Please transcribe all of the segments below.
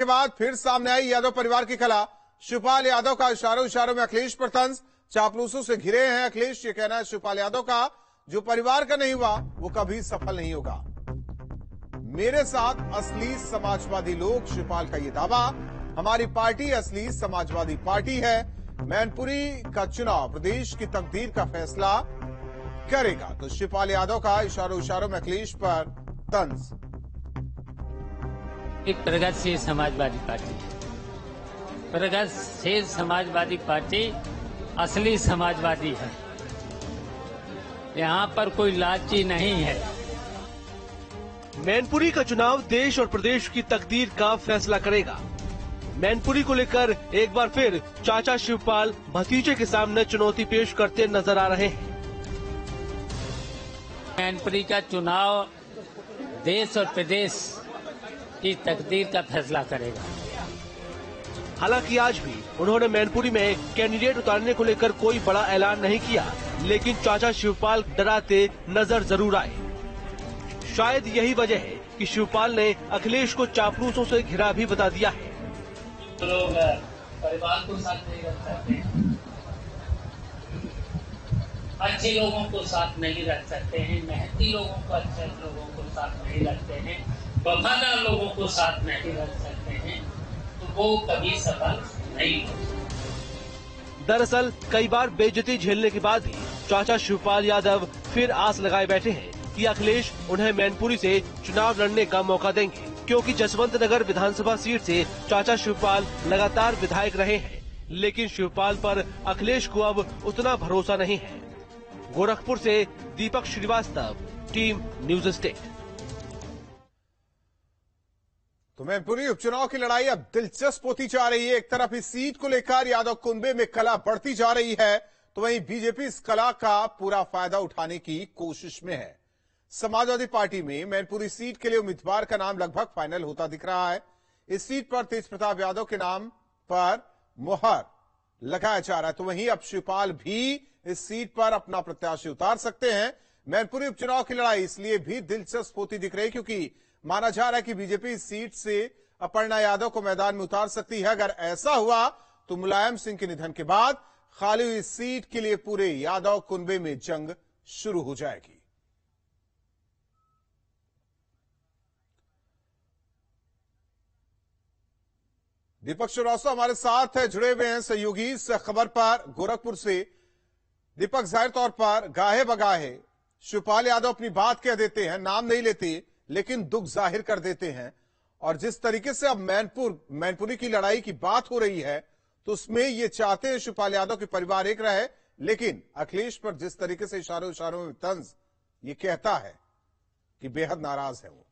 के बाद फिर सामने आई यादव परिवार की कला। शिवपाल यादव का इशारों इशारों में अखिलेश पर तंज। चापलूसों से घिरे हैं अखिलेश, ये कहना है शिवपाल यादव का, जो परिवार का नहीं हुआ वो कभी सफल नहीं होगा। मेरे साथ असली समाजवादी लोग, शिवपाल का ये दावा। हमारी पार्टी असली समाजवादी पार्टी है। मैनपुरी का चुनाव प्रदेश की तकदीर का फैसला करेगा। तो शिवपाल यादव का इशारों इशारों में अखिलेश पर तंज। एक प्रगतिशील समाजवादी पार्टी, प्रगतिशील समाजवादी पार्टी असली समाजवादी है। यहाँ पर कोई लालची नहीं है। मैनपुरी का चुनाव देश और प्रदेश की तकदीर का फैसला करेगा। मैनपुरी को लेकर एक बार फिर चाचा शिवपाल भतीजे के सामने चुनौती पेश करते नजर आ रहे हैं। मैनपुरी का चुनाव देश और प्रदेश की तकदीर का फैसला करेगा। हालांकि आज भी उन्होंने मैनपुरी में कैंडिडेट उतारने को लेकर कोई बड़ा ऐलान नहीं किया, लेकिन चाचा शिवपाल डराते नजर जरूर आए। शायद यही वजह है कि शिवपाल ने अखिलेश को चापलूसों से घिरा भी बता दिया है। लोग परिवार को साथ नहीं रख सकते, अच्छे लोगों को साथ नहीं रख सकते हैं, मेहनती लोगों को, अच्छे लोगों को साथ नहीं रखते हैं, वफादार लोगों को साथ नहीं रख सकते हैं, तो वो कभी सफल नहीं हो। दरअसल कई बार बेइज्जती झेलने के बाद भी चाचा शिवपाल यादव फिर आस लगाए बैठे हैं कि अखिलेश उन्हें मैनपुरी से चुनाव लड़ने का मौका देंगे, क्योंकि जसवंत नगर विधानसभा सीट से चाचा शिवपाल लगातार विधायक रहे हैं। लेकिन शिवपाल पर अखिलेश को अब उतना भरोसा नहीं है। गोरखपुर से दीपक श्रीवास्तव, टीम न्यूज स्टेट। तो मैनपुरी उपचुनाव की लड़ाई अब दिलचस्प होती जा रही है। एक तरफ इस सीट को लेकर यादव कुनबे में कला बढ़ती जा रही है, तो वहीं बीजेपी इस कला का पूरा फायदा उठाने की कोशिश में है। समाजवादी पार्टी में मैनपुरी सीट के लिए उम्मीदवार का नाम लगभग फाइनल होता दिख रहा है। इस सीट पर तेज प्रताप यादव के नाम पर मुहर लगाया जा रहा है, तो वहीं अब शिवपाल भी इस सीट पर अपना प्रत्याशी उतार सकते हैं। मैनपुरी उपचुनाव की लड़ाई इसलिए भी दिलचस्प होती दिख रही है क्योंकि माना जा रहा है कि बीजेपी इस सीट से अपर्णा यादव को मैदान में उतार सकती है। अगर ऐसा हुआ तो मुलायम सिंह के निधन के बाद खाली हुई सीट के लिए पूरे यादव कुनबे में जंग शुरू हो जाएगी। दीपक श्रीवास्तव हमारे साथ जुड़े हुए हैं सहयोगी इस खबर पर गोरखपुर से। दीपक, जाहिर तौर पर गाहे बगाहे शिवपाल यादव अपनी बात कह देते हैं, नाम नहीं लेते लेकिन दुख जाहिर कर देते हैं, और जिस तरीके से अब मैनपुरी की लड़ाई की बात हो रही है तो उसमें ये चाहते हैं शिवपाल यादव के परिवार एक रहे, लेकिन अखिलेश पर जिस तरीके से इशारों इशारों में तंज ये कहता है कि बेहद नाराज है वो।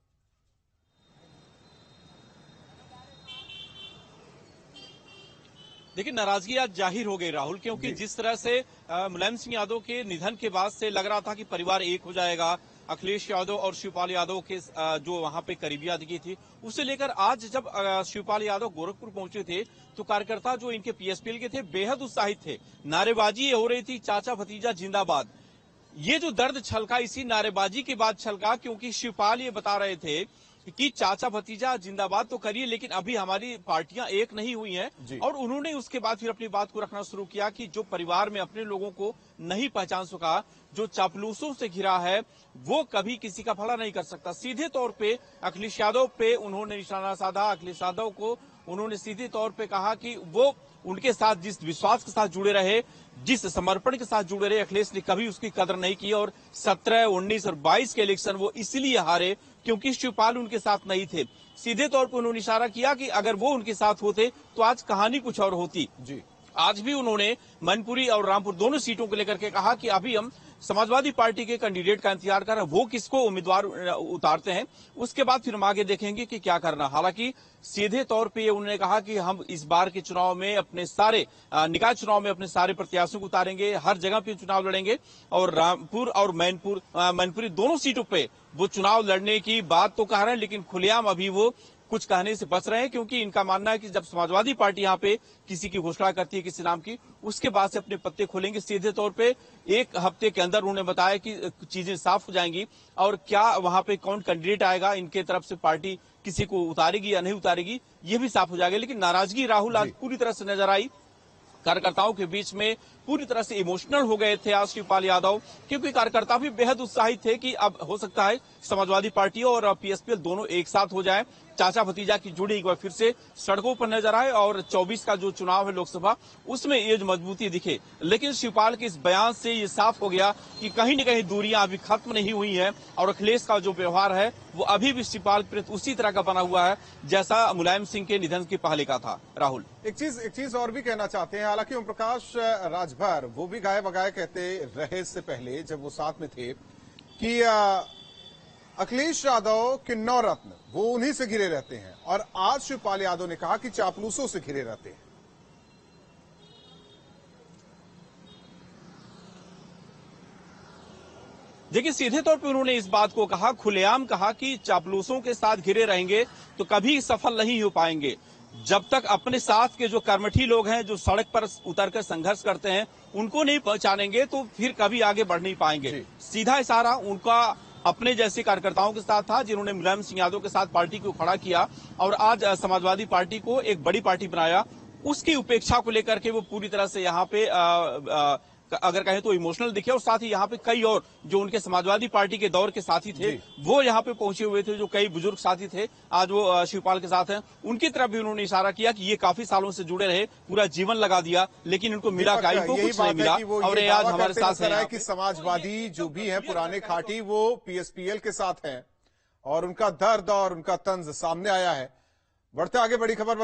देखिए, नाराजगी आज जाहिर हो गई राहुल, क्योंकि जिस तरह से मुलायम सिंह यादव के निधन के बाद से लग रहा था कि परिवार एक हो जाएगा। अखिलेश यादव और शिवपाल यादव के जो वहां पे करीबियादगी थी, उसे लेकर आज जब शिवपाल यादव गोरखपुर पहुंचे थे तो कार्यकर्ता जो इनके पीएसपीएल के थे बेहद उत्साहित थे। नारेबाजी हो रही थी, चाचा भतीजा जिंदाबाद। ये जो दर्द छलका इसी नारेबाजी के बाद छलका, क्योंकि शिवपाल ये बता रहे थे कि चाचा भतीजा जिंदाबाद तो करिए, लेकिन अभी हमारी पार्टियां एक नहीं हुई हैं। और उन्होंने उसके बाद फिर अपनी बात को रखना शुरू किया कि जो परिवार में अपने लोगों को नहीं पहचान सका, जो चापलूसों से घिरा है, वो कभी किसी का भला नहीं कर सकता। सीधे तौर पे अखिलेश यादव पे उन्होंने निशाना साधा। अखिलेश यादव को उन्होंने सीधे तौर पे कहा कि वो उनके साथ जिस विश्वास के साथ जुड़े रहे, जिस समर्पण के साथ जुड़े रहे, अखिलेश ने कभी उसकी कदर नहीं की। और 17, 19 और 22 के इलेक्शन वो इसलिए हारे क्योंकि शिवपाल उनके साथ नहीं थे। सीधे तौर पर उन्होंने इशारा किया कि अगर वो उनके साथ होते तो आज कहानी कुछ और होती। आज भी उन्होंने मैनपुरी और रामपुर दोनों सीटों को लेकर के कहा कि अभी हम समाजवादी पार्टी के कैंडिडेट का इंतजार कर रहे हैं, वो किसको उम्मीदवार उतारते हैं, उसके बाद फिर हम आगे देखेंगे कि क्या करना। हालांकि सीधे तौर पे उन्होंने कहा कि हम इस बार के चुनाव में अपने सारे निकाय चुनाव में अपने सारे प्रत्याशियों को उतारेंगे, हर जगह पे चुनाव लड़ेंगे, और रामपुर और मैनपुरी दोनों सीटों पे वो चुनाव लड़ने की बात तो कह रहे हैं, लेकिन खुलेआम अभी वो कुछ कहने से बच रहे हैं, क्योंकि इनका मानना है कि जब समाजवादी पार्टी यहाँ पे किसी की घोषणा करती है किसी नाम की, उसके बाद से अपने पत्ते खोलेंगे। सीधे तौर पे 1 हफ्ते के अंदर उन्होंने बताया कि चीजें साफ हो जाएंगी और क्या वहां पे कौन कैंडिडेट आएगा, इनके तरफ से पार्टी किसी को उतारेगी या नहीं उतारेगी ये भी साफ हो जाएगा। लेकिन नाराजगी राहुल आज पूरी तरह से नजर आई। कार्यकर्ताओं के बीच में पूरी तरह से इमोशनल हो गए थे आज शिवपाल यादव, क्योंकि कार्यकर्ता भी बेहद उत्साहित थे कि अब हो सकता है समाजवादी पार्टी और पीएसपीएल दोनों एक साथ हो जाए, चाचा भतीजा की जोड़ी एक बार फिर से सड़कों पर नजर आए और 24 का जो चुनाव है लोकसभा उसमें ये जो मजबूती दिखे। लेकिन शिवपाल के इस बयान से ये साफ हो गया कि कहीं न कहीं दूरियां अभी खत्म नहीं हुई हैं और अखिलेश का जो व्यवहार है वो अभी भी शिवपाल के प्रति उसी तरह का बना हुआ है जैसा मुलायम सिंह के निधन के पहले का था। राहुल, एक चीज और भी कहना चाहते हैं। हालांकि ओम प्रकाश राजभर वो भी गाय बगाए कहते रहे इससे पहले जब वो साथ में थे कि अखिलेश यादव किन्नौर रत्न वो उन्हीं से घिरे रहते हैं, और आज शिवपाल यादव ने कहा कि चापलूसों से घिरे रहते हैं। देखिए, सीधे तौर पर उन्होंने इस बात को कहा, खुलेआम कहा कि चापलूसों के साथ घिरे रहेंगे तो कभी सफल नहीं हो पाएंगे। जब तक अपने साथ के जो कर्मठी लोग हैं जो सड़क पर उतरकर संघर्ष करते हैं उनको नहीं पहचानेंगे तो फिर कभी आगे बढ़ नहीं पाएंगे। सीधा इशारा उनका अपने जैसे कार्यकर्ताओं के साथ था जिन्होंने मुलायम सिंह यादव के साथ पार्टी को खड़ा किया और आज समाजवादी पार्टी को एक बड़ी पार्टी बनाया। उसकी उपेक्षा को लेकर के वो पूरी तरह से यहाँ पे अगर कहें तो इमोशनल दिखे, और साथ ही यहाँ पे कई और जो उनके समाजवादी पार्टी के दौर के साथी थे वो यहाँ पे पहुंचे हुए थे, जो कई बुजुर्ग साथी थे आज वो शिवपाल के साथ हैं। उनकी तरफ भी उन्होंने इशारा किया कि ये काफी सालों से जुड़े रहे, पूरा जीवन लगा दिया, लेकिन इनको मिला क्या, इनको कुछ नहीं मिला और ये आज हमारे साथ है कि समाजवादी जो भी है पुराने खाटी वो पीएसपीएल के साथ हैं और उनका दर्द और उनका तंज सामने आया है। बढ़ते आगे बड़ी खबर